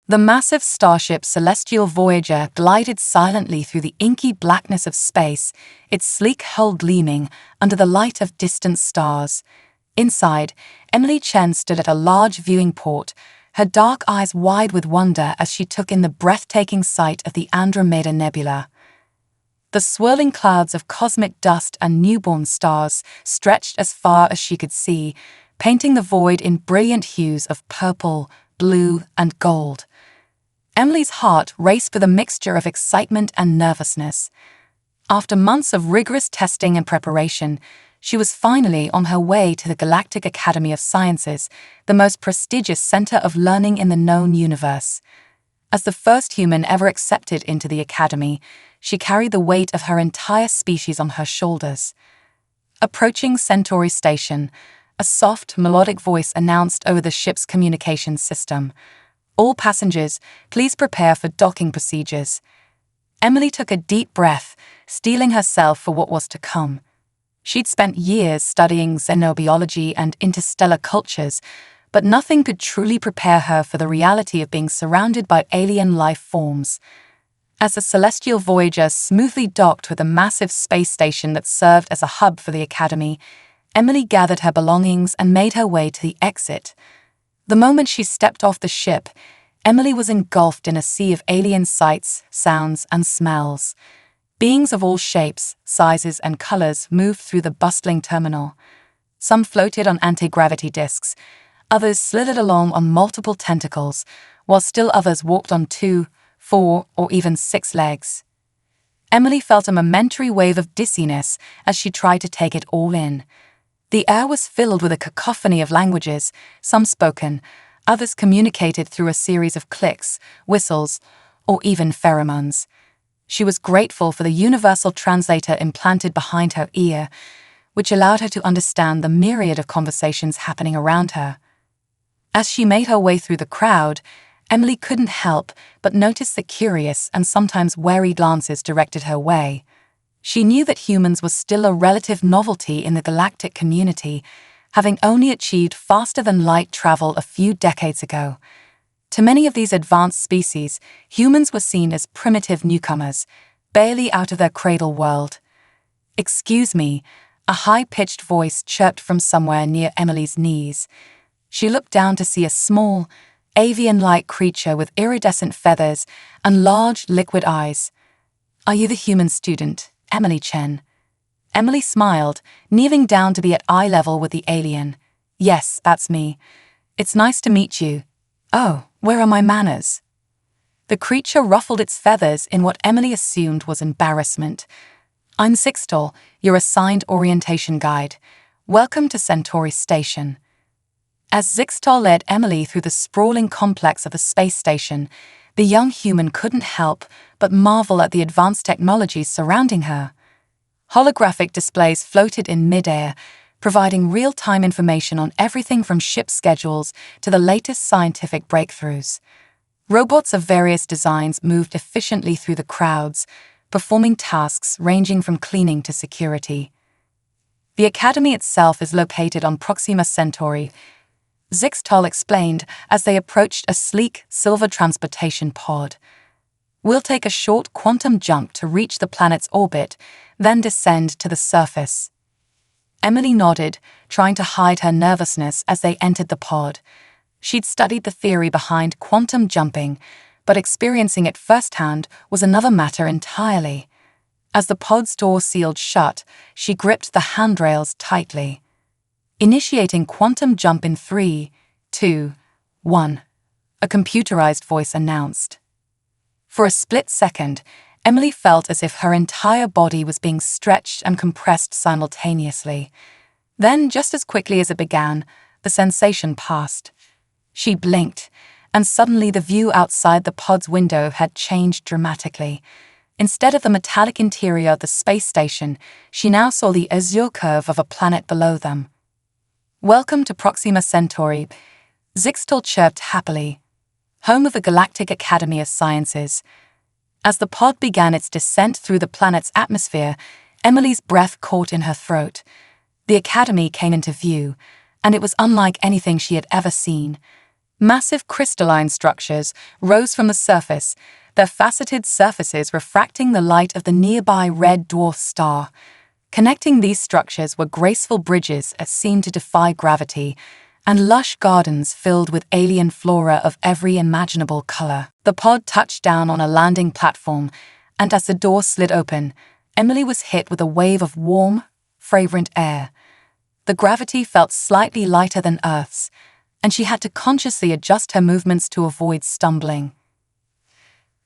The massive starship Celestial Voyager glided silently through the inky blackness of space, its sleek hull gleaming under the light of distant stars. Inside, Emily Chen stood at a large viewing port, her dark eyes wide with wonder as she took in the breathtaking sight of the Andromeda Nebula. The swirling clouds of cosmic dust and newborn stars stretched as far as she could see, painting the void in brilliant hues of purple, blue, and gold. Emily's heart raced with a mixture of excitement and nervousness. After months of rigorous testing and preparation, she was finally on her way to the Galactic Academy of Sciences, the most prestigious center of learning in the known universe. As the first human ever accepted into the Academy, she carried the weight of her entire species on her shoulders. Approaching Centauri Station, a soft, melodic voice announced over the ship's communications system. "All passengers, please prepare for docking procedures." Emily took a deep breath, steeling herself for what was to come. She'd spent years studying xenobiology and interstellar cultures, but nothing could truly prepare her for the reality of being surrounded by alien life forms. As the Celestial Voyager smoothly docked with a massive space station that served as a hub for the Academy, Emily gathered her belongings and made her way to the exit. The moment she stepped off the ship, Emily was engulfed in a sea of alien sights, sounds, and smells. Beings of all shapes, sizes, and colors moved through the bustling terminal. Some floated on anti-gravity discs, others slithered along on multiple tentacles, while still others walked on 2, 4, or even 6 legs. Emily felt a momentary wave of dizziness as she tried to take it all in. The air was filled with a cacophony of languages, some spoken, others communicated through a series of clicks, whistles, or even pheromones. She was grateful for the universal translator implanted behind her ear, which allowed her to understand the myriad of conversations happening around her. As she made her way through the crowd, Emily couldn't help but notice the curious and sometimes wary glances directed her way. She knew that humans were still a relative novelty in the galactic community, having only achieved faster-than-light travel a few decades ago. To many of these advanced species, humans were seen as primitive newcomers, barely out of their cradle world. "Excuse me," a high-pitched voice chirped from somewhere near Emily's knees. She looked down to see a small, avian-like creature with iridescent feathers and large, liquid eyes. "Are you the human student, Emily Chen?" Emily smiled, kneeling down to be at eye level with the alien. "Yes, that's me. It's nice to meet you." "Oh, where are my manners?" The creature ruffled its feathers in what Emily assumed was embarrassment. "I'm Zixtal, your assigned orientation guide. Welcome to Centauri Station." As Zixtal led Emily through the sprawling complex of the space station, the young human couldn't help but marvel at the advanced technologies surrounding her. Holographic displays floated in midair, providing real-time information on everything from ship schedules to the latest scientific breakthroughs. Robots of various designs moved efficiently through the crowds, performing tasks ranging from cleaning to security. The Academy itself is located on Proxima Centauri, Zixtal explained as they approached a sleek, silver transportation pod. "We'll take a short quantum jump to reach the planet's orbit, then descend to the surface." Emily nodded, trying to hide her nervousness as they entered the pod. She'd studied the theory behind quantum jumping, but experiencing it firsthand was another matter entirely. As the pod's door sealed shut, she gripped the handrails tightly. "Initiating quantum jump in 3, 2, 1, a computerized voice announced. For a split second, Emily felt as if her entire body was being stretched and compressed simultaneously. Then, just as quickly as it began, the sensation passed. She blinked, and suddenly the view outside the pod's window had changed dramatically. Instead of the metallic interior of the space station, she now saw the azure curve of a planet below them. "Welcome to Proxima Centauri," Zixtal chirped happily, "home of the Galactic Academy of Sciences." As the pod began its descent through the planet's atmosphere, Emily's breath caught in her throat. The Academy came into view, and it was unlike anything she had ever seen. Massive crystalline structures rose from the surface, their faceted surfaces refracting the light of the nearby red dwarf star. Connecting these structures were graceful bridges that seemed to defy gravity, and lush gardens filled with alien flora of every imaginable color. The pod touched down on a landing platform, and as the door slid open, Emily was hit with a wave of warm, fragrant air. The gravity felt slightly lighter than Earth's, and she had to consciously adjust her movements to avoid stumbling.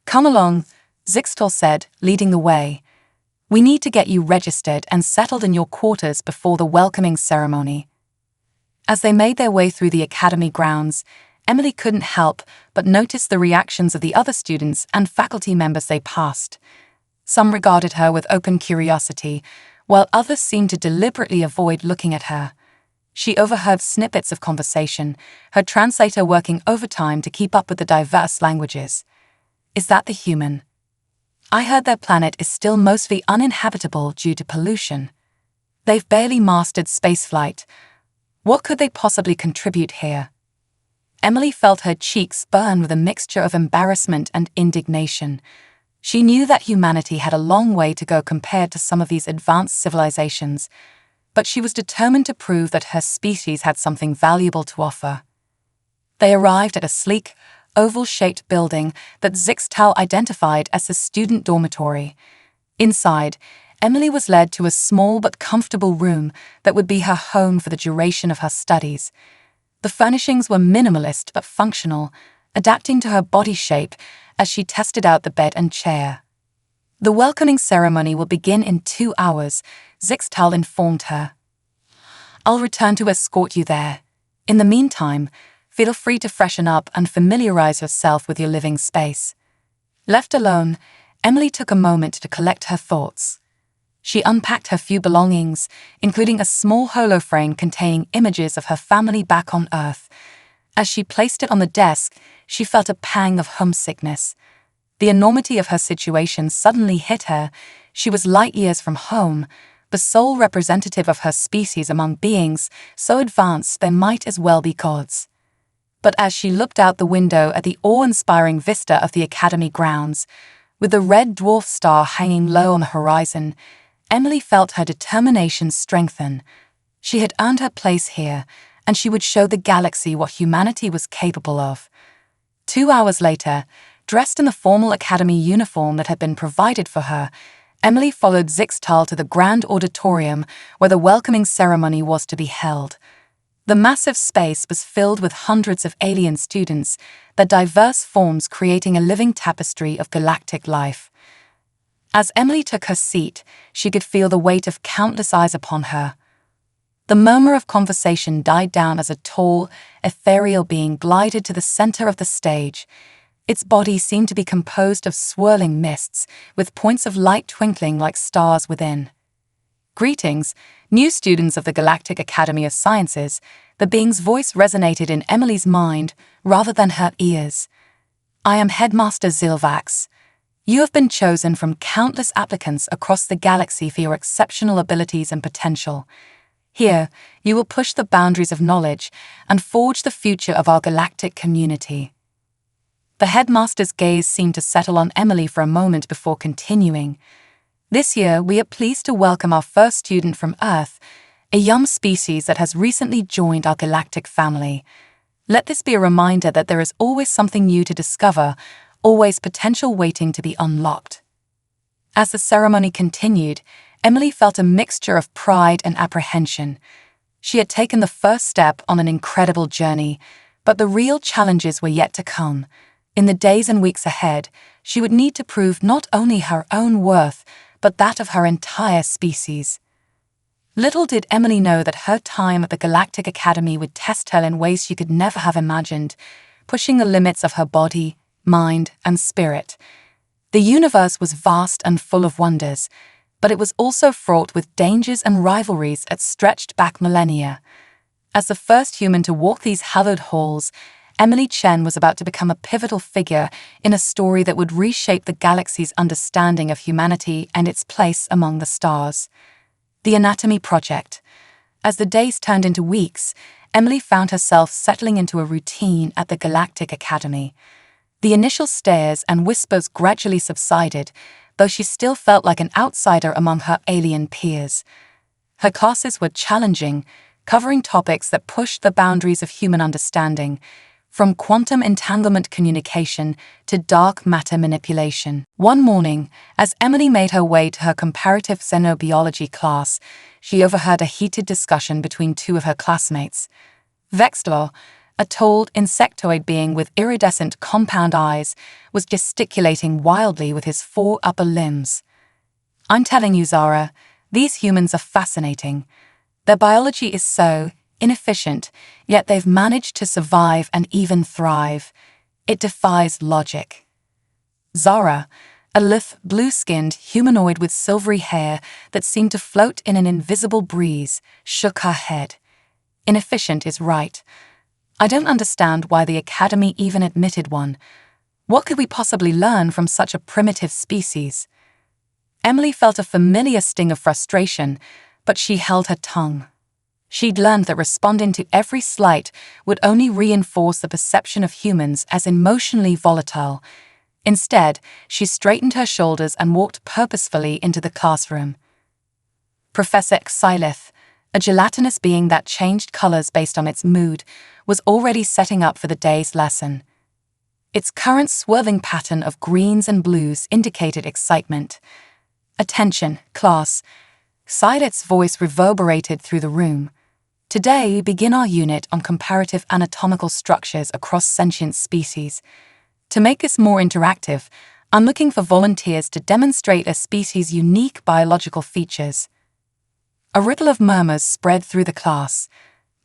"Come along," Zixtal said, leading the way. "We need to get you registered and settled in your quarters before the welcoming ceremony." As they made their way through the academy grounds, Emily couldn't help but notice the reactions of the other students and faculty members they passed. Some regarded her with open curiosity, while others seemed to deliberately avoid looking at her. She overheard snippets of conversation, her translator working overtime to keep up with the diverse languages. "Is that the human? I heard their planet is still mostly uninhabitable due to pollution. They've barely mastered spaceflight. What could they possibly contribute here?" Emily felt her cheeks burn with a mixture of embarrassment and indignation. She knew that humanity had a long way to go compared to some of these advanced civilizations, but she was determined to prove that her species had something valuable to offer. They arrived at a sleek, oval-shaped building that Zixtal identified as the student dormitory. Inside, Emily was led to a small but comfortable room that would be her home for the duration of her studies. The furnishings were minimalist but functional, adapting to her body shape as she tested out the bed and chair. "The welcoming ceremony will begin in 2 hours," Zixtal informed her. "I'll return to escort you there. In the meantime, feel free to freshen up and familiarize yourself with your living space." Left alone, Emily took a moment to collect her thoughts. She unpacked her few belongings, including a small holoframe containing images of her family back on Earth. As she placed it on the desk, she felt a pang of homesickness. The enormity of her situation suddenly hit her. She was light years from home, the sole representative of her species among beings so advanced they might as well be gods. But as she looked out the window at the awe-inspiring vista of the academy grounds, with the red dwarf star hanging low on the horizon, Emily felt her determination strengthen. She had earned her place here, and she would show the galaxy what humanity was capable of. 2 hours later, dressed in the formal academy uniform that had been provided for her, Emily followed Zixtal to the grand auditorium where the welcoming ceremony was to be held. The massive space was filled with hundreds of alien students, their diverse forms creating a living tapestry of galactic life. As Emily took her seat, she could feel the weight of countless eyes upon her. The murmur of conversation died down as a tall, ethereal being glided to the center of the stage. Its body seemed to be composed of swirling mists, with points of light twinkling like stars within. "Greetings, new students of the Galactic Academy of Sciences." The being's voice resonated in Emily's mind rather than her ears. "I am Headmaster Zilvax. You have been chosen from countless applicants across the galaxy for your exceptional abilities and potential. Here, you will push the boundaries of knowledge and forge the future of our galactic community." The headmaster's gaze seemed to settle on Emily for a moment before continuing. "This year, we are pleased to welcome our first student from Earth, a young species that has recently joined our galactic family. Let this be a reminder that there is always something new to discover, always potential waiting to be unlocked." As the ceremony continued, Emily felt a mixture of pride and apprehension. She had taken the first step on an incredible journey, but the real challenges were yet to come. In the days and weeks ahead, she would need to prove not only her own worth, but that of her entire species. Little did Emily know that her time at the Galactic Academy would test her in ways she could never have imagined, pushing the limits of her body, mind, and spirit. The universe was vast and full of wonders, but it was also fraught with dangers and rivalries that stretched back millennia. As the first human to walk these hallowed halls, Emily Chen was about to become a pivotal figure in a story that would reshape the galaxy's understanding of humanity and its place among the stars. The Anatomy Project. As the days turned into weeks, Emily found herself settling into a routine at the Galactic Academy. The initial stares and whispers gradually subsided, though she still felt like an outsider among her alien peers. Her classes were challenging, covering topics that pushed the boundaries of human understanding, from quantum entanglement communication to dark matter manipulation. One morning, as Emily made her way to her comparative xenobiology class, she overheard a heated discussion between two of her classmates. Vexlor, a tall insectoid being with iridescent compound eyes, was gesticulating wildly with his 4 upper limbs. "I'm telling you, Zara, these humans are fascinating. Their biology is so inefficient, yet they've managed to survive and even thrive. It defies logic." Zara, a lithe, blue-skinned humanoid with silvery hair that seemed to float in an invisible breeze, shook her head. "Inefficient is right. I don't understand why the Academy even admitted one. What could we possibly learn from such a primitive species?" Emily felt a familiar sting of frustration, but she held her tongue. She'd learned that responding to every slight would only reinforce the perception of humans as emotionally volatile. Instead, she straightened her shoulders and walked purposefully into the classroom. Professor Xylith, a gelatinous being that changed colors based on its mood, was already setting up for the day's lesson. Its current swirling pattern of greens and blues indicated excitement. "Attention, class." Xylith's voice reverberated through the room. "Today, we begin our unit on comparative anatomical structures across sentient species. To make this more interactive, I'm looking for volunteers to demonstrate a species' unique biological features." A ripple of murmurs spread through the class.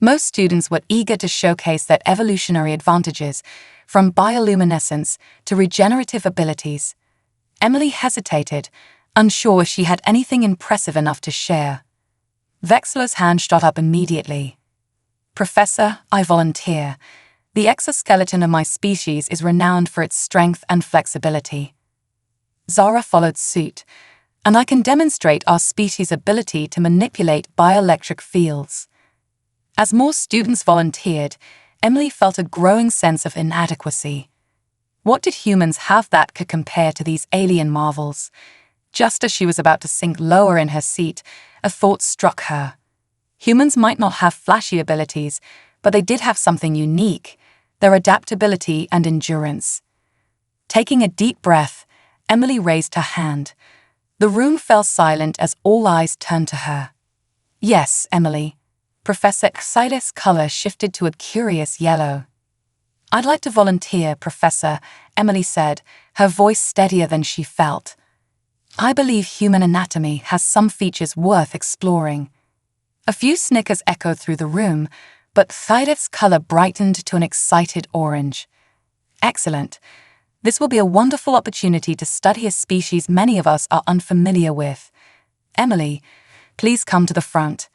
Most students were eager to showcase their evolutionary advantages, from bioluminescence to regenerative abilities. Emily hesitated, unsure if she had anything impressive enough to share. Vexler's hand shot up immediately. "Professor, I volunteer. The exoskeleton of my species is renowned for its strength and flexibility." Zara followed suit, "And I can demonstrate our species' ability to manipulate bioelectric fields." As more students volunteered, Emily felt a growing sense of inadequacy. What did humans have that could compare to these alien marvels? Just as she was about to sink lower in her seat, a thought struck her. Humans might not have flashy abilities, but they did have something unique: their adaptability and endurance. Taking a deep breath, Emily raised her hand. The room fell silent as all eyes turned to her. "Yes, Emily." Professor Xylith's color shifted to a curious yellow. "I'd like to volunteer, Professor," Emily said, her voice steadier than she felt. "I believe human anatomy has some features worth exploring." A few snickers echoed through the room, but Xylith's color brightened to an excited orange. "Excellent. This will be a wonderful opportunity to study a species many of us are unfamiliar with. Emily, please come to the front."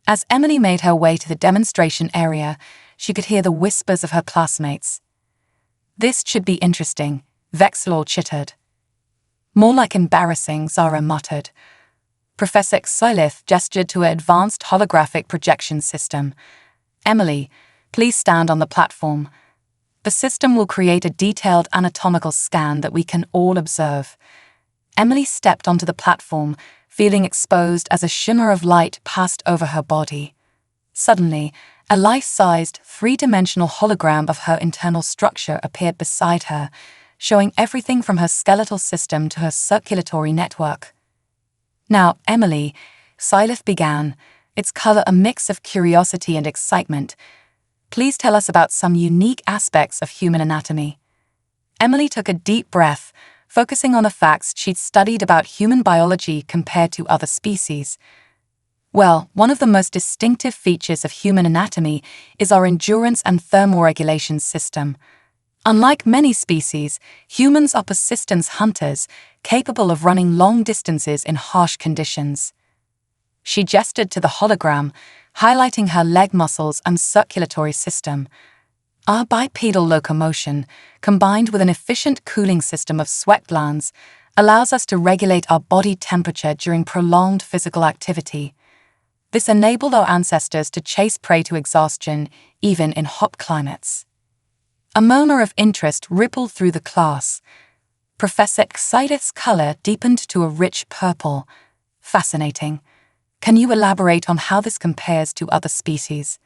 As Emily made her way to the demonstration area, she could hear the whispers of her classmates. "This should be interesting," Vexlor chittered. "More like embarrassing," Zara muttered. Professor Xylith gestured to an advanced holographic projection system. "Emily, please stand on the platform. The system will create a detailed anatomical scan that we can all observe." Emily stepped onto the platform, feeling exposed as a shimmer of light passed over her body. Suddenly, a life-sized, three-dimensional hologram of her internal structure appeared beside her, showing everything from her skeletal system to her circulatory network. "Now, Emily," Xylith began, its color a mix of curiosity and excitement, "please tell us about some unique aspects of human anatomy." Emily took a deep breath, focusing on the facts she'd studied about human biology compared to other species. "Well, one of the most distinctive features of human anatomy is our endurance and thermoregulation system. Unlike many species, humans are persistence hunters, capable of running long distances in harsh conditions." She gestured to the hologram, highlighting her leg muscles and circulatory system. "Our bipedal locomotion, combined with an efficient cooling system of sweat glands, allows us to regulate our body temperature during prolonged physical activity. This enabled our ancestors to chase prey to exhaustion, even in hot climates. A murmur of interest rippled through the class. Professor Xydeth's color deepened to a rich purple. Fascinating. Can you elaborate on how this compares to other species?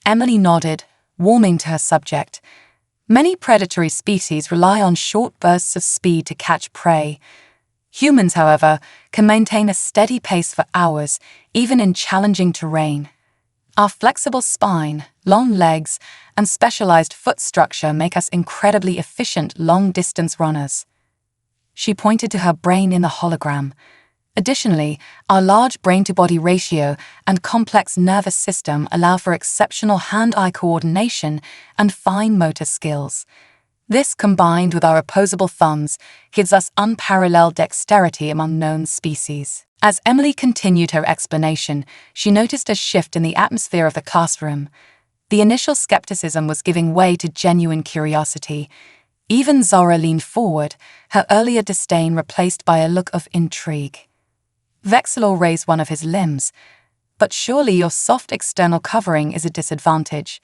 Emily nodded, warming to her subject. Many predatory species rely on short bursts of speed to catch prey. Humans, however, can maintain a steady pace for hours, even in challenging terrain. Our flexible spine, long legs, and specialized foot structure make us incredibly efficient long-distance runners. She pointed to her brain in the hologram. Additionally, our large brain-to-body ratio and complex nervous system allow for exceptional hand-eye coordination and fine motor skills. This, combined with our opposable thumbs, gives us unparalleled dexterity among known species. As Emily continued her explanation, she noticed a shift in the atmosphere of the classroom. The initial skepticism was giving way to genuine curiosity. Even Zora leaned forward, her earlier disdain replaced by a look of intrigue. Vexilor raised one of his limbs. But surely your soft external covering is a disadvantage.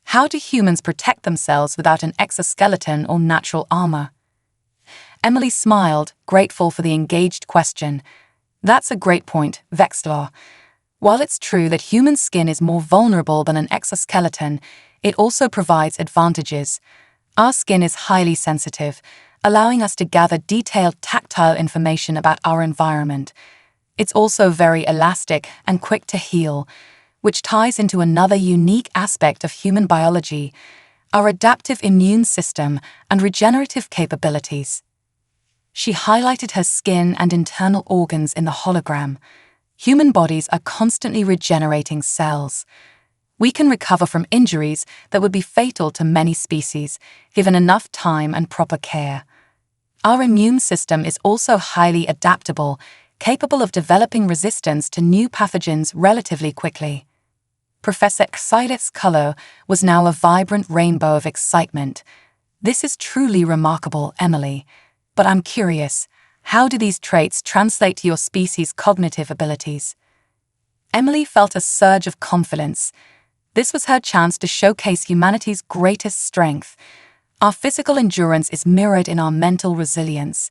How do humans protect themselves without an exoskeleton or natural armor? Emily smiled, grateful for the engaged question. That's a great point, Vexilor. While it's true that human skin is more vulnerable than an exoskeleton, it also provides advantages. Our skin is highly sensitive, allowing us to gather detailed tactile information about our environment. It's also very elastic and quick to heal, which ties into another unique aspect of human biology, our adaptive immune system and regenerative capabilities. She highlighted her skin and internal organs in the hologram. Human bodies are constantly regenerating cells. We can recover from injuries that would be fatal to many species, given enough time and proper care. Our immune system is also highly adaptable, capable of developing resistance to new pathogens relatively quickly. Professor Xydeth's color was now a vibrant rainbow of excitement. This is truly remarkable, Emily. But I'm curious, how do these traits translate to your species' cognitive abilities? Emily felt a surge of confidence. This was her chance to showcase humanity's greatest strength. Our physical endurance is mirrored in our mental resilience.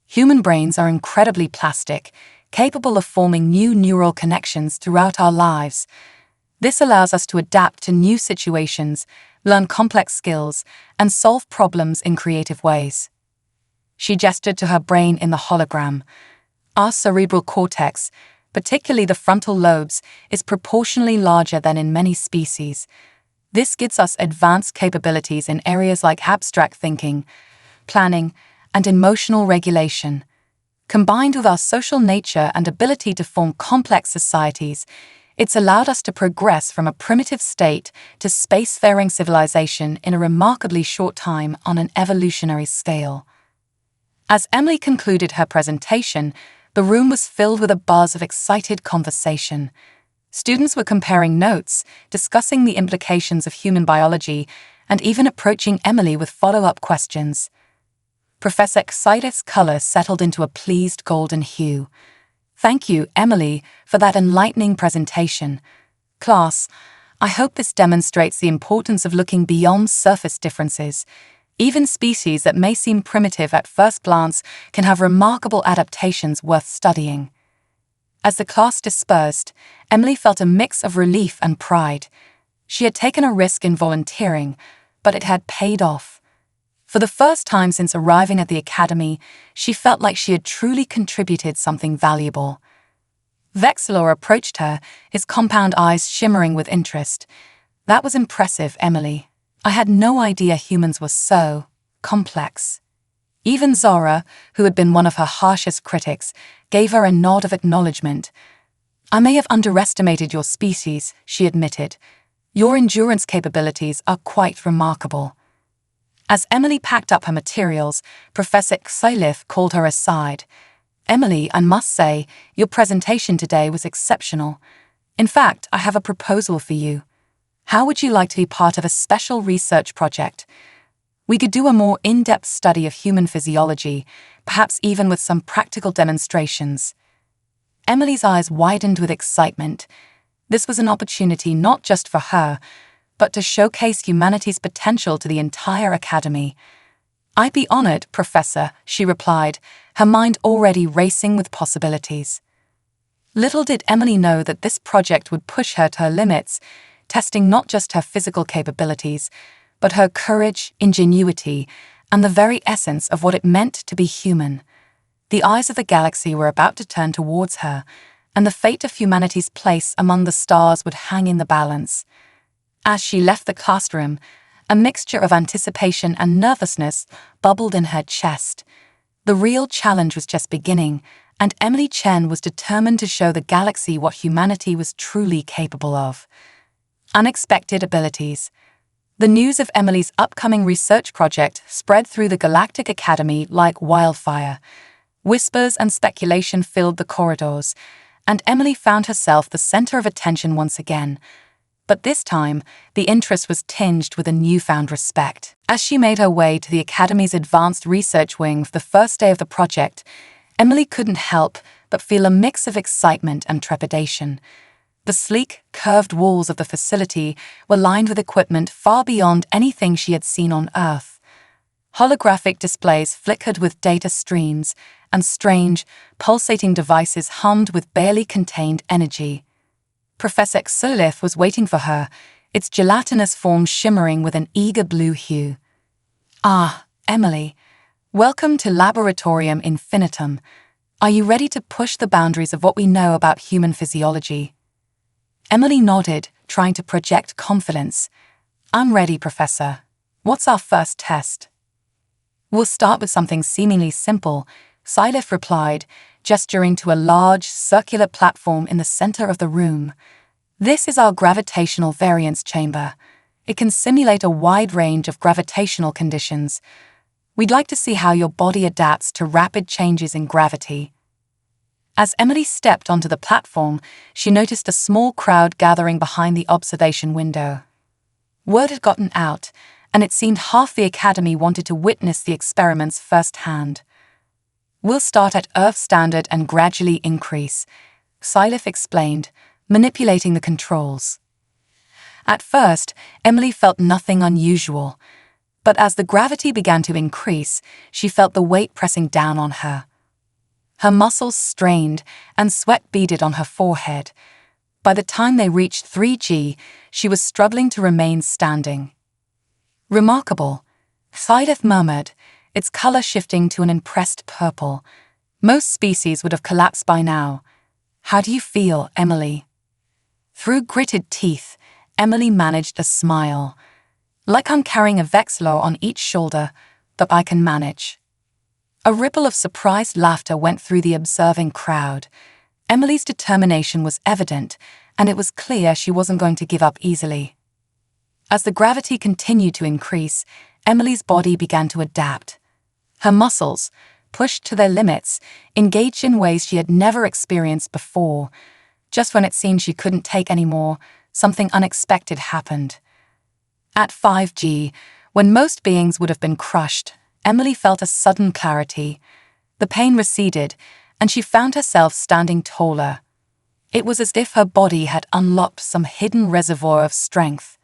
Human brains are incredibly plastic, capable of forming new neural connections throughout our lives. This allows us to adapt to new situations, learn complex skills, and solve problems in creative ways. She gestured to her brain in the hologram. Our cerebral cortex, particularly the frontal lobes, is proportionally larger than in many species. This gives us advanced capabilities in areas like abstract thinking, planning, and emotional regulation. Combined with our social nature and ability to form complex societies, it's allowed us to progress from a primitive state to spacefaring civilization in a remarkably short time on an evolutionary scale. As Emily concluded her presentation, the room was filled with a buzz of excited conversation. Students were comparing notes, discussing the implications of human biology, and even approaching Emily with follow-up questions. Professor Xydeth's color settled into a pleased golden hue. Thank you, Emily, for that enlightening presentation. Class, I hope this demonstrates the importance of looking beyond surface differences. Even species that may seem primitive at first glance can have remarkable adaptations worth studying. As the class dispersed, Emily felt a mix of relief and pride. She had taken a risk in volunteering, but it had paid off. For the first time since arriving at the academy, she felt like she had truly contributed something valuable. Vexilor approached her, his compound eyes shimmering with interest. That was impressive, Emily. I had no idea humans were so complex. Even Zora, who had been one of her harshest critics, gave her a nod of acknowledgement. I may have underestimated your species, she admitted. Your endurance capabilities are quite remarkable. As Emily packed up her materials, Professor Xydeth called her aside. Emily, I must say, your presentation today was exceptional. In fact, I have a proposal for you. How would you like to be part of a special research project? We could do a more in-depth study of human physiology, perhaps even with some practical demonstrations. Emily's eyes widened with excitement. This was an opportunity not just for her, but to showcase humanity's potential to the entire academy. "I'd be honored, Professor," she replied, her mind already racing with possibilities. Little did Emily know that this project would push her to her limits, testing not just her physical capabilities, but her courage, ingenuity, and the very essence of what it meant to be human. The eyes of the galaxy were about to turn towards her, and the fate of humanity's place among the stars would hang in the balance. As she left the classroom, a mixture of anticipation and nervousness bubbled in her chest. The real challenge was just beginning, and Emily Chen was determined to show the galaxy what humanity was truly capable of. Unexpected abilities. The news of Emily's upcoming research project spread through the Galactic Academy like wildfire. Whispers and speculation filled the corridors, and Emily found herself the center of attention once again. But this time, the interest was tinged with a newfound respect. As she made her way to the Academy's Advanced Research Wing for the first day of the project, Emily couldn't help but feel a mix of excitement and trepidation. The sleek, curved walls of the facility were lined with equipment far beyond anything she had seen on Earth. Holographic displays flickered with data streams, and strange, pulsating devices hummed with barely contained energy. Professor Xolith was waiting for her, its gelatinous form shimmering with an eager blue hue. "Ah, Emily, welcome to Laboratorium Infinitum. Are you ready to push the boundaries of what we know about human physiology?" Emily nodded, trying to project confidence. "I'm ready, Professor. What's our first test?" "We'll start with something seemingly simple," Sylif replied, gesturing to a large, circular platform in the center of the room. "This is our gravitational variance chamber. It can simulate a wide range of gravitational conditions. We'd like to see how your body adapts to rapid changes in gravity." As Emily stepped onto the platform, she noticed a small crowd gathering behind the observation window. Word had gotten out, and it seemed half the academy wanted to witness the experiments firsthand. "We'll start at Earth standard and gradually increase," Sylif explained, manipulating the controls. At first, Emily felt nothing unusual, but as the gravity began to increase, she felt the weight pressing down on her. Her muscles strained, and sweat beaded on her forehead. By the time they reached 3G, she was struggling to remain standing. "Remarkable," Sylif murmured, its color shifting to an impressed purple. "Most species would have collapsed by now. How do you feel, Emily?" Through gritted teeth, Emily managed a smile. "Like I'm carrying a Vexlo on each shoulder, but I can manage." A ripple of surprised laughter went through the observing crowd. Emily's determination was evident, and it was clear she wasn't going to give up easily. As the gravity continued to increase, Emily's body began to adapt. Her muscles, pushed to their limits, engaged in ways she had never experienced before. Just when it seemed she couldn't take any more, something unexpected happened. At 5G, when most beings would have been crushed, Emily felt a sudden clarity. The pain receded, and she found herself standing taller. It was as if her body had unlocked some hidden reservoir of strength.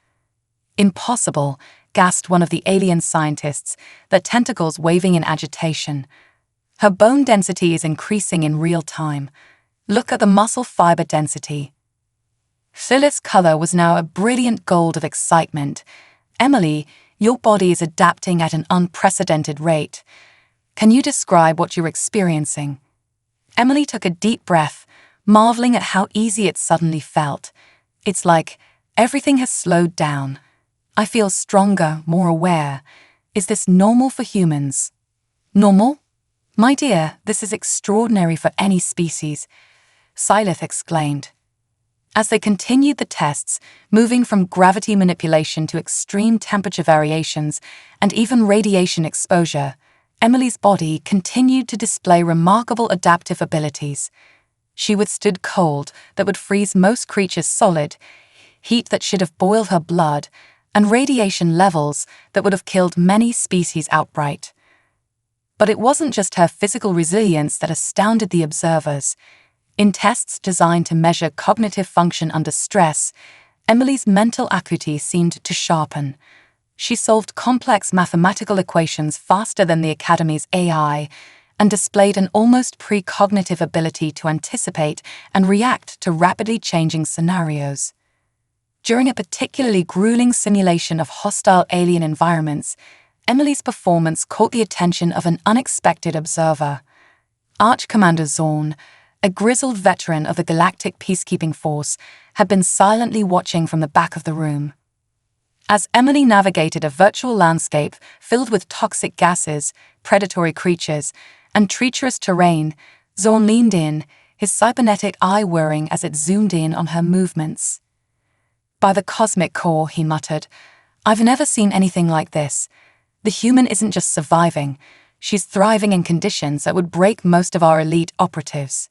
"Impossible," gasped one of the alien scientists, their tentacles waving in agitation. "Her bone density is increasing in real time. Look at the muscle fiber density." Phyllis' color was now a brilliant gold of excitement. "Emily, your body is adapting at an unprecedented rate. Can you describe what you're experiencing?" Emily took a deep breath, marveling at how easy it suddenly felt. "It's like everything has slowed down. I feel stronger, more aware. Is this normal for humans?" "Normal? My dear, this is extraordinary for any species," Sylif exclaimed. As they continued the tests, moving from gravity manipulation to extreme temperature variations and even radiation exposure, Emily's body continued to display remarkable adaptive abilities. She withstood cold that would freeze most creatures solid, heat that should have boiled her blood, and radiation levels that would have killed many species outright. But it wasn't just her physical resilience that astounded the observers. In tests designed to measure cognitive function under stress, Emily's mental acuity seemed to sharpen. She solved complex mathematical equations faster than the Academy's AI and displayed an almost precognitive ability to anticipate and react to rapidly changing scenarios. During a particularly grueling simulation of hostile alien environments, Emily's performance caught the attention of an unexpected observer. Arch Commander Zorn, a grizzled veteran of the Galactic Peacekeeping Force, had been silently watching from the back of the room. As Emily navigated a virtual landscape filled with toxic gases, predatory creatures, and treacherous terrain, Zorn leaned in, his cybernetic eye whirring as it zoomed in on her movements. "By the cosmic core," he muttered, "I've never seen anything like this. The human isn't just surviving, she's thriving in conditions that would break most of our elite operatives."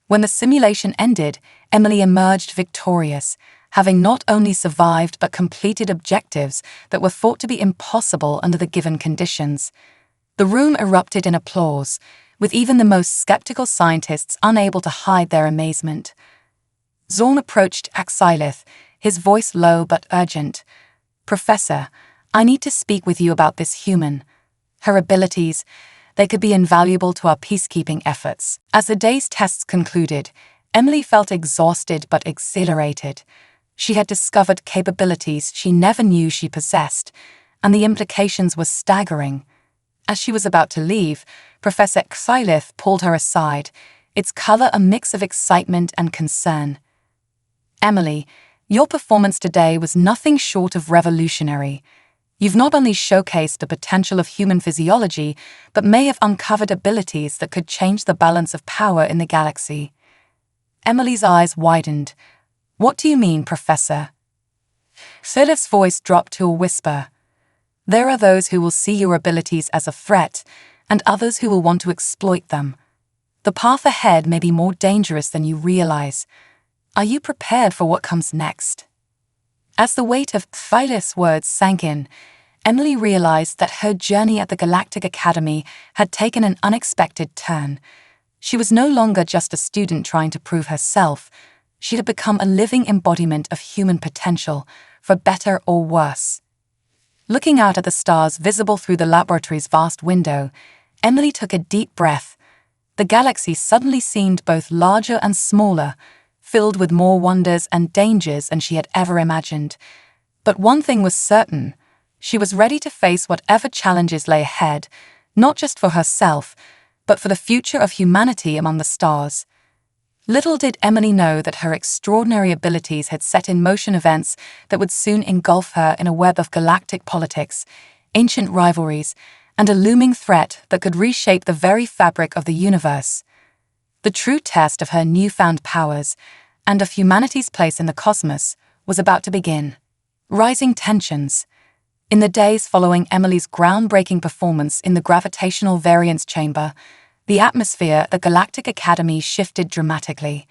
When the simulation ended, Emily emerged victorious, having not only survived but completed objectives that were thought to be impossible under the given conditions. The room erupted in applause, with even the most skeptical scientists unable to hide their amazement. Zorn approached Axylith, his voice low but urgent. "Professor, I need to speak with you about this human. Her abilities, they could be invaluable to our peacekeeping efforts." As the day's tests concluded, Emily felt exhausted but exhilarated. She had discovered capabilities she never knew she possessed, and the implications were staggering. As she was about to leave, Professor Axylith pulled her aside, its color a mix of excitement and concern. "Emily, your performance today was nothing short of revolutionary. You've not only showcased the potential of human physiology, but may have uncovered abilities that could change the balance of power in the galaxy." Emily's eyes widened. "What do you mean, Professor?" Axylith's voice dropped to a whisper. "There are those who will see your abilities as a threat, and others who will want to exploit them. The path ahead may be more dangerous than you realize. Are you prepared for what comes next?" As the weight of Axylith's words sank in, Emily realized that her journey at the Galactic Academy had taken an unexpected turn. She was no longer just a student trying to prove herself. She had become a living embodiment of human potential, for better or worse. Looking out at the stars visible through the laboratory's vast window, Emily took a deep breath. The galaxy suddenly seemed both larger and smaller, filled with more wonders and dangers than she had ever imagined. But one thing was certain: she was ready to face whatever challenges lay ahead, not just for herself, but for the future of humanity among the stars. Little did Emily know that her extraordinary abilities had set in motion events that would soon engulf her in a web of galactic politics, ancient rivalries, and a looming threat that could reshape the very fabric of the universe. The true test of her newfound powers, and of humanity's place in the cosmos, was about to begin. Rising tensions. In the days following Emily's groundbreaking performance in the gravitational variance chamber, the atmosphere at the Galactic Academy shifted dramatically.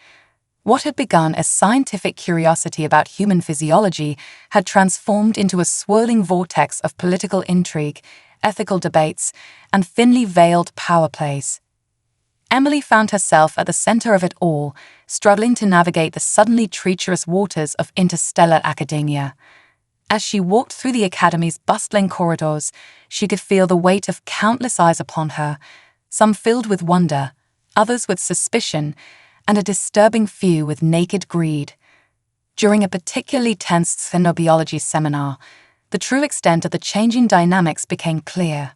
What had begun as scientific curiosity about human physiology had transformed into a swirling vortex of political intrigue, ethical debates, and thinly veiled power plays. Emily found herself at the center of it all, struggling to navigate the suddenly treacherous waters of interstellar academia. As she walked through the Academy's bustling corridors, she could feel the weight of countless eyes upon her, some filled with wonder, others with suspicion, and a disturbing few with naked greed. During a particularly tense xenobiology seminar, the true extent of the changing dynamics became clear.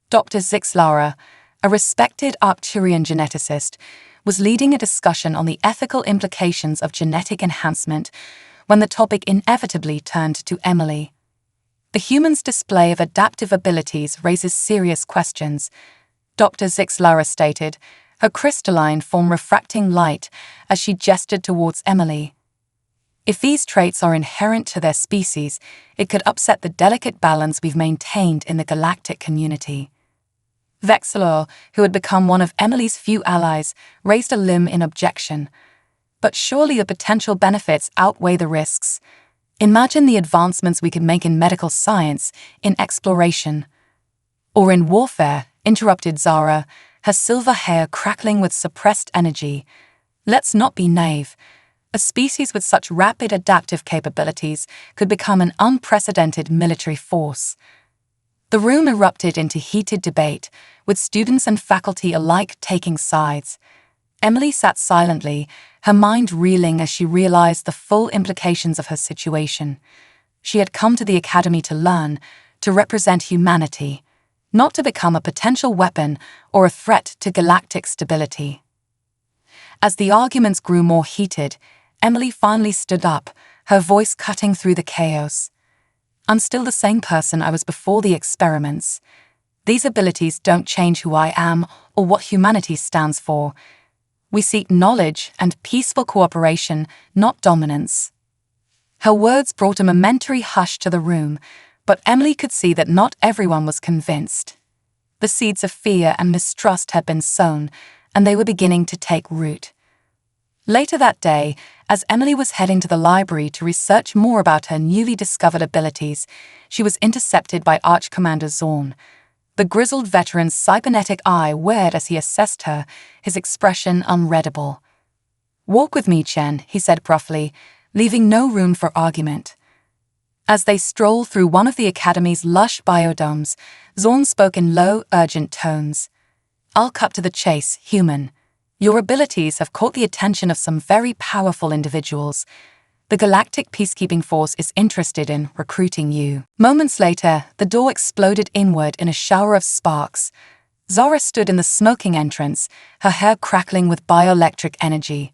Dr. Zixlara, a respected Arcturian geneticist, was leading a discussion on the ethical implications of genetic enhancement when the topic inevitably turned to Emily. The human's display of adaptive abilities raises serious questions, Dr. Zixlara stated, her crystalline form refracting light as she gestured towards Emily. If these traits are inherent to their species, it could upset the delicate balance we've maintained in the galactic community. Vexilor, who had become one of Emily's few allies, raised a limb in objection. But surely the potential benefits outweigh the risks. Imagine the advancements we could make in medical science, in exploration. Or in warfare, interrupted Zara, her silver hair crackling with suppressed energy. Let's not be naive. A species with such rapid adaptive capabilities could become an unprecedented military force. The room erupted into heated debate, with students and faculty alike taking sides. Emily sat silently, her mind reeling as she realized the full implications of her situation. She had come to the academy to learn, to represent humanity, not to become a potential weapon or a threat to galactic stability. As the arguments grew more heated, Emily finally stood up, her voice cutting through the chaos. I'm still the same person I was before the experiments. These abilities don't change who I am or what humanity stands for. We seek knowledge and peaceful cooperation, not dominance. Her words brought a momentary hush to the room, but Emily could see that not everyone was convinced. The seeds of fear and mistrust had been sown, and they were beginning to take root. Later that day, as Emily was heading to the library to research more about her newly discovered abilities, she was intercepted by Arch Commander Zorn. The grizzled veteran's cybernetic eye wared as he assessed her, his expression unreadable. "Walk with me, Chen," he said gruffly, leaving no room for argument. As they strolled through one of the academy's lush biodomes, Zorn spoke in low, urgent tones. "I'll cut to the chase, human. Your abilities have caught the attention of some very powerful individuals. The Galactic Peacekeeping Force is interested in recruiting you." Moments later, the door exploded inward in a shower of sparks. Zara stood in the smoking entrance, her hair crackling with bioelectric energy.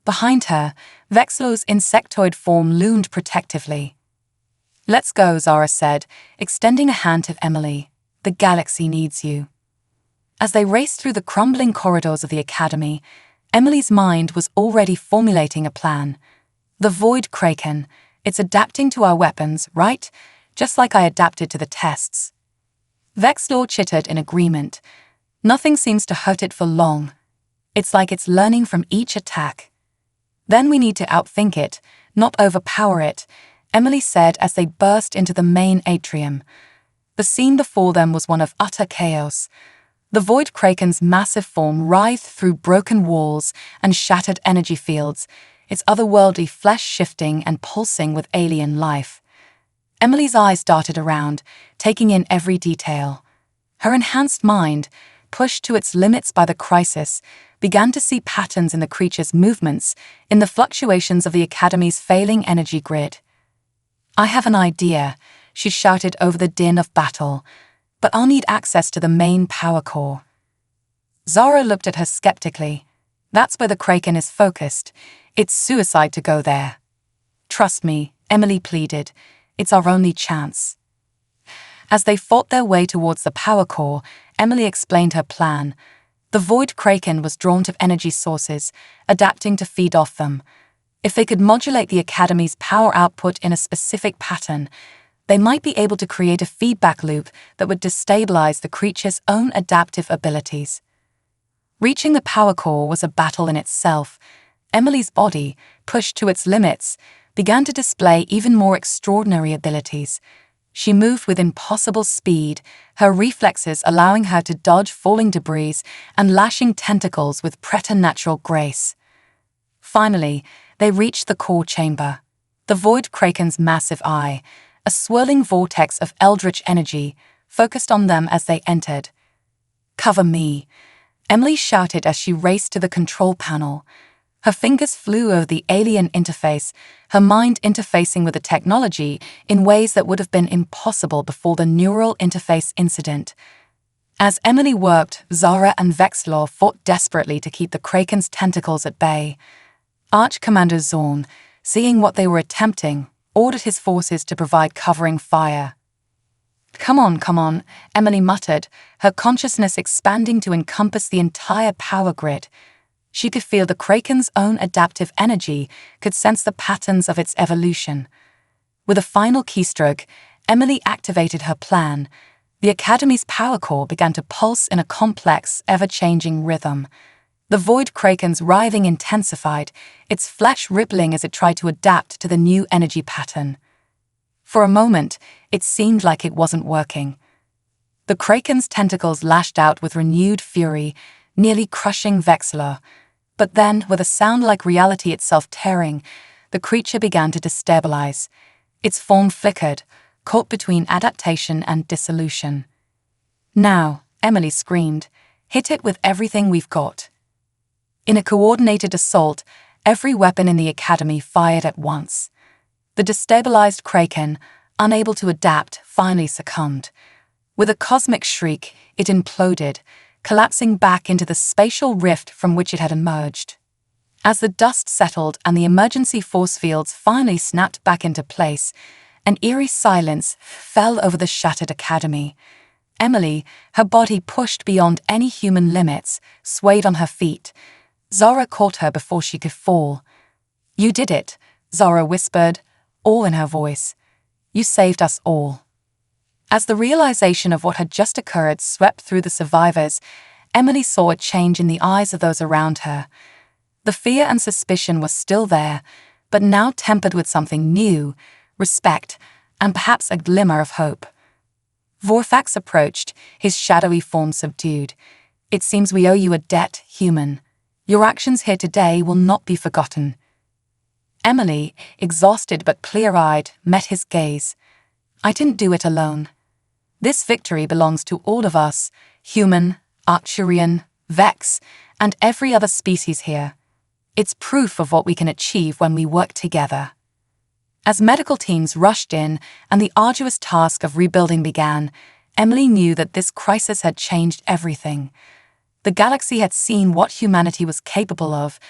Behind her, Vexlor's insectoid form loomed protectively. "Let's go," Zara said, extending a hand to Emily. "The galaxy needs you." As they raced through the crumbling corridors of the academy, Emily's mind was already formulating a plan. The Void Kraken, it's adapting to our weapons, right? Just like I adapted to the tests. Vexlor chittered in agreement. Nothing seems to hurt it for long. It's like it's learning from each attack. Then we need to outthink it, not overpower it, Emily said as they burst into the main atrium. The scene before them was one of utter chaos. The Void Kraken's massive form writhed through broken walls and shattered energy fields, its otherworldly flesh shifting and pulsing with alien life. Emily's eyes darted around, taking in every detail. Her enhanced mind, pushed to its limits by the crisis, began to see patterns in the creature's movements, in the fluctuations of the Academy's failing energy grid. "I have an idea," she shouted over the din of battle, "but I'll need access to the main power core." Zara looked at her skeptically. "That's where the Kraken is focused. It's suicide to go there." "Trust me," Emily pleaded. "It's our only chance." As they fought their way towards the power core, Emily explained her plan. The Void Kraken was drawn to energy sources, adapting to feed off them. If they could modulate the Academy's power output in a specific pattern, they might be able to create a feedback loop that would destabilize the creature's own adaptive abilities. Reaching the power core was a battle in itself. Emily's body, pushed to its limits, began to display even more extraordinary abilities. She moved with impossible speed, her reflexes allowing her to dodge falling debris and lashing tentacles with preternatural grace. Finally, they reached the core chamber. The Void Kraken's massive eye, a swirling vortex of eldritch energy, focused on them as they entered. "Cover me," Emily shouted as she raced to the control panel. Her fingers flew over the alien interface, her mind interfacing with the technology in ways that would have been impossible before the neural interface incident. As Emily worked, Zara and Vexlor fought desperately to keep the Kraken's tentacles at bay. Arch Commander Zorn, seeing what they were attempting, ordered his forces to provide covering fire. Come on, Emily muttered, her consciousness expanding to encompass the entire power grid. She could feel the Kraken's own adaptive energy, could sense the patterns of its evolution. With a final keystroke, Emily activated her plan. The Academy's power core began to pulse in a complex, ever-changing rhythm. The Void Kraken's writhing intensified, its flesh rippling as it tried to adapt to the new energy pattern. For a moment, it seemed like it wasn't working. The Kraken's tentacles lashed out with renewed fury, nearly crushing Vexlor. But then, with a sound like reality itself tearing, the creature began to destabilize. Its form flickered, caught between adaptation and dissolution. "Now," Emily screamed, "hit it with everything we've got." In a coordinated assault, every weapon in the academy fired at once. The destabilized kraken, unable to adapt, finally succumbed. With a cosmic shriek, it imploded, collapsing back into the spatial rift from which it had emerged. As the dust settled and the emergency force fields finally snapped back into place, an eerie silence fell over the shattered academy. Emily, her body pushed beyond any human limits, swayed on her feet. Zara caught her before she could fall. "You did it," Zara whispered, awe in her voice. "You saved us all." As the realization of what had just occurred swept through the survivors, Emily saw a change in the eyes of those around her. The fear and suspicion were still there, but now tempered with something new, respect, and perhaps a glimmer of hope. Vorfax approached, his shadowy form subdued. "It seems we owe you a debt, human. Your actions here today will not be forgotten." Emily, exhausted but clear-eyed, met his gaze. "I didn't do it alone. This victory belongs to all of us, human, Arcturian, Vex, and every other species here. It's proof of what we can achieve when we work together." As medical teams rushed in and the arduous task of rebuilding began, Emily knew that this crisis had changed everything. The galaxy had seen what humanity was capable of,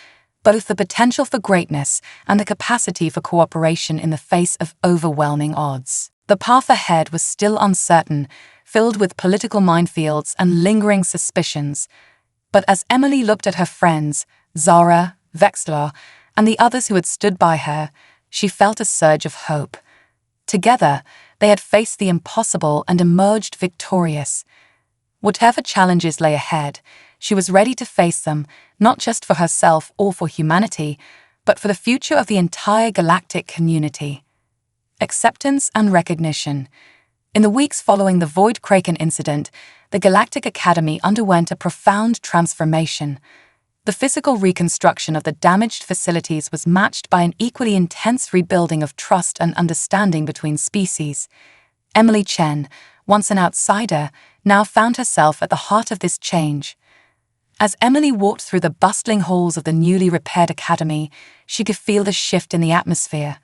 both the potential for greatness and the capacity for cooperation in the face of overwhelming odds. The path ahead was still uncertain, filled with political minefields and lingering suspicions. But as Emily looked at her friends, Zara, Vexler, and the others who had stood by her, she felt a surge of hope. Together, they had faced the impossible and emerged victorious. Whatever challenges lay ahead, she was ready to face them, not just for herself or for humanity, but for the future of the entire galactic community. Acceptance and recognition. In the weeks following the Void Kraken incident, the Galactic Academy underwent a profound transformation. The physical reconstruction of the damaged facilities was matched by an equally intense rebuilding of trust and understanding between species. Emily Chen, once an outsider, now found herself at the heart of this change. As Emily walked through the bustling halls of the newly repaired academy, she could feel the shift in the atmosphere.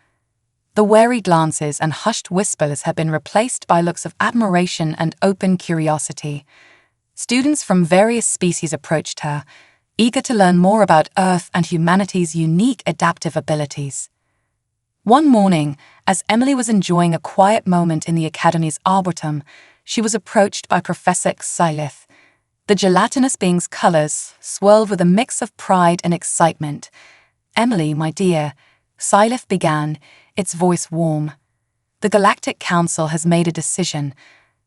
The wary glances and hushed whispers had been replaced by looks of admiration and open curiosity. Students from various species approached her, eager to learn more about Earth and humanity's unique adaptive abilities. One morning, as Emily was enjoying a quiet moment in the Academy's arboretum, she was approached by Professor Xylith. The gelatinous being's colors swirled with a mix of pride and excitement. "Emily, my dear," Xylith began, its voice warm. "The Galactic Council has made a decision.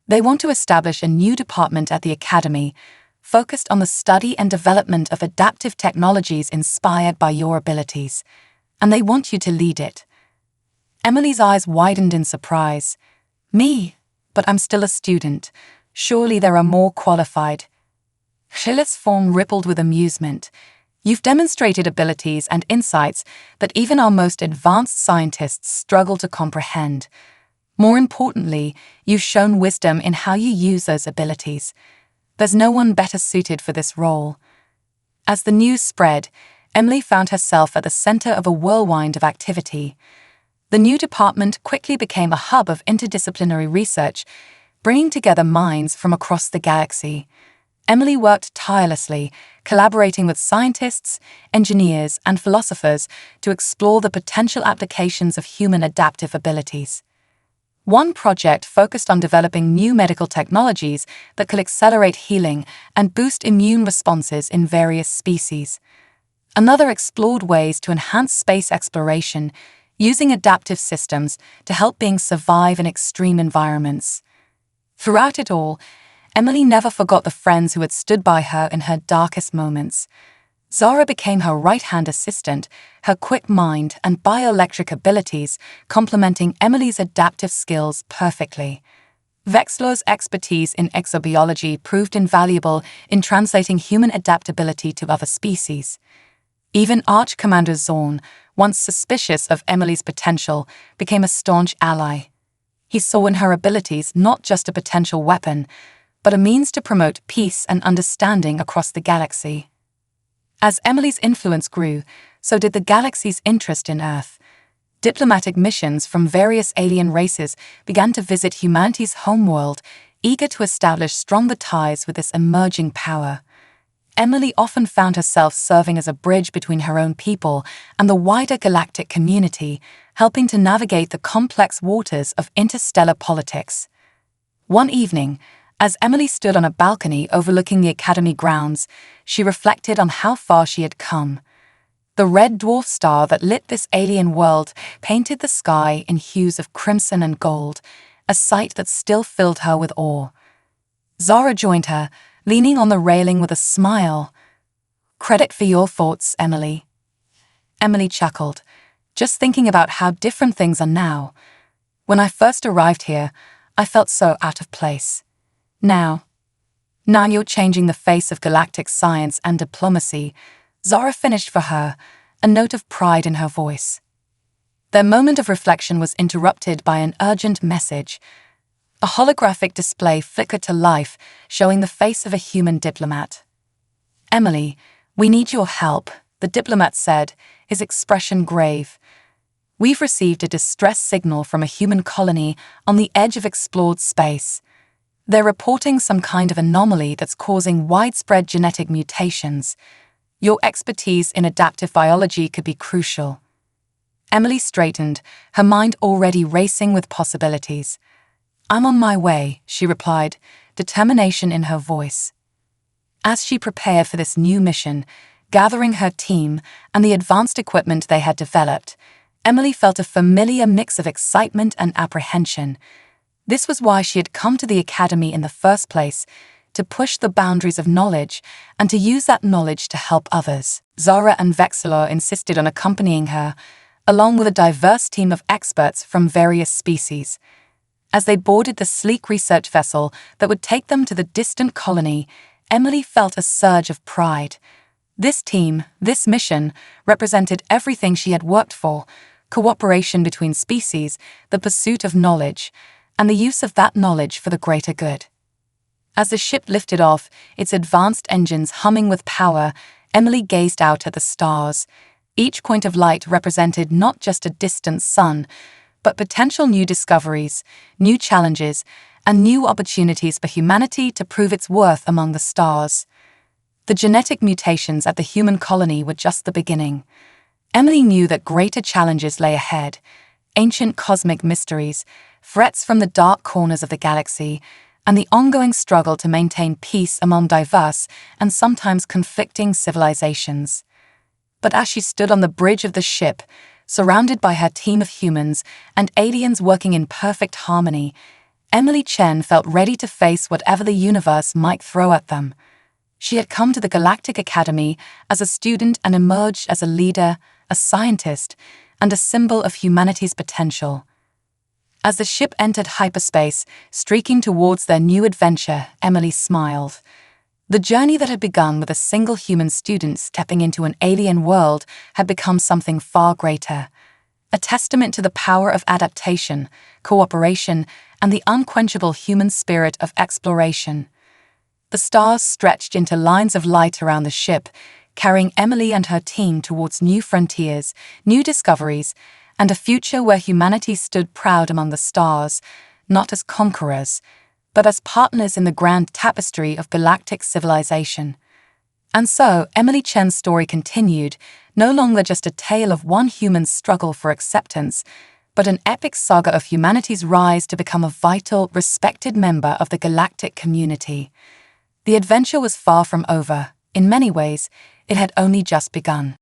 They want to establish a new department at the Academy, focused on the study and development of adaptive technologies inspired by your abilities, and they want you to lead it." Emily's eyes widened in surprise. "Me? But I'm still a student. Surely there are more qualified." Xylith's form rippled with amusement. "You've demonstrated abilities and insights that even our most advanced scientists struggle to comprehend. More importantly, you've shown wisdom in how you use those abilities. There's no one better suited for this role." As the news spread, Emily found herself at the center of a whirlwind of activity. The new department quickly became a hub of interdisciplinary research, bringing together minds from across the galaxy. Emily worked tirelessly, collaborating with scientists, engineers, and philosophers to explore the potential applications of human adaptive abilities. One project focused on developing new medical technologies that could accelerate healing and boost immune responses in various species. Another explored ways to enhance space exploration, using adaptive systems to help beings survive in extreme environments. Throughout it all, Emily never forgot the friends who had stood by her in her darkest moments. Zara became her right-hand assistant, her quick mind and bioelectric abilities complementing Emily's adaptive skills perfectly. Vexler's expertise in exobiology proved invaluable in translating human adaptability to other species. Even Arch Commander Zorn, once suspicious of Emily's potential, became a staunch ally. He saw in her abilities not just a potential weapon, but a means to promote peace and understanding across the galaxy. As Emily's influence grew, so did the galaxy's interest in Earth. Diplomatic missions from various alien races began to visit humanity's homeworld, eager to establish stronger ties with this emerging power. Emily often found herself serving as a bridge between her own people and the wider galactic community, helping to navigate the complex waters of interstellar politics. One evening, as Emily stood on a balcony overlooking the Academy grounds, she reflected on how far she had come. The red dwarf star that lit this alien world painted the sky in hues of crimson and gold, a sight that still filled her with awe. Zara joined her, leaning on the railing with a smile. "Credit for your thoughts, Emily." Emily chuckled, just thinking about how different things are now. "When I first arrived here, I felt so out of place. Now you're changing the face of galactic science and diplomacy," Zara finished for her, a note of pride in her voice. Their moment of reflection was interrupted by an urgent message. A holographic display flickered to life, showing the face of a human diplomat. "Emily, we need your help," the diplomat said, his expression grave. "We've received a distress signal from a human colony on the edge of explored space. They're reporting some kind of anomaly that's causing widespread genetic mutations. Your expertise in adaptive biology could be crucial." Emily straightened, her mind already racing with possibilities. "I'm on my way," she replied, determination in her voice. As she prepared for this new mission, gathering her team and the advanced equipment they had developed, Emily felt a familiar mix of excitement and apprehension. This was why she had come to the Academy in the first place, to push the boundaries of knowledge and to use that knowledge to help others. Zara and Vexilor insisted on accompanying her, along with a diverse team of experts from various species. As they boarded the sleek research vessel that would take them to the distant colony, Emily felt a surge of pride. This team, this mission, represented everything she had worked for: cooperation between species, the pursuit of knowledge, and the use of that knowledge for the greater good. As the ship lifted off, its advanced engines humming with power, Emily gazed out at the stars. Each point of light represented not just a distant sun, but potential new discoveries, new challenges, and new opportunities for humanity to prove its worth among the stars. The genetic mutations at the human colony were just the beginning. Emily knew that greater challenges lay ahead: ancient cosmic mysteries, threats from the dark corners of the galaxy, and the ongoing struggle to maintain peace among diverse and sometimes conflicting civilizations. But as she stood on the bridge of the ship, surrounded by her team of humans and aliens working in perfect harmony, Emily Chen felt ready to face whatever the universe might throw at them. She had come to the Galactic Academy as a student and emerged as a leader, a scientist, and a symbol of humanity's potential. As the ship entered hyperspace, streaking towards their new adventure, Emily smiled. The journey that had begun with a single human student stepping into an alien world had become something far greater, a testament to the power of adaptation, cooperation, and the unquenchable human spirit of exploration. The stars stretched into lines of light around the ship, carrying Emily and her team towards new frontiers, new discoveries, and a future where humanity stood proud among the stars, not as conquerors, but as partners in the grand tapestry of galactic civilization. And so, Emily Chen's story continued, no longer just a tale of one human's struggle for acceptance, but an epic saga of humanity's rise to become a vital, respected member of the galactic community. The adventure was far from over. In many ways, it had only just begun.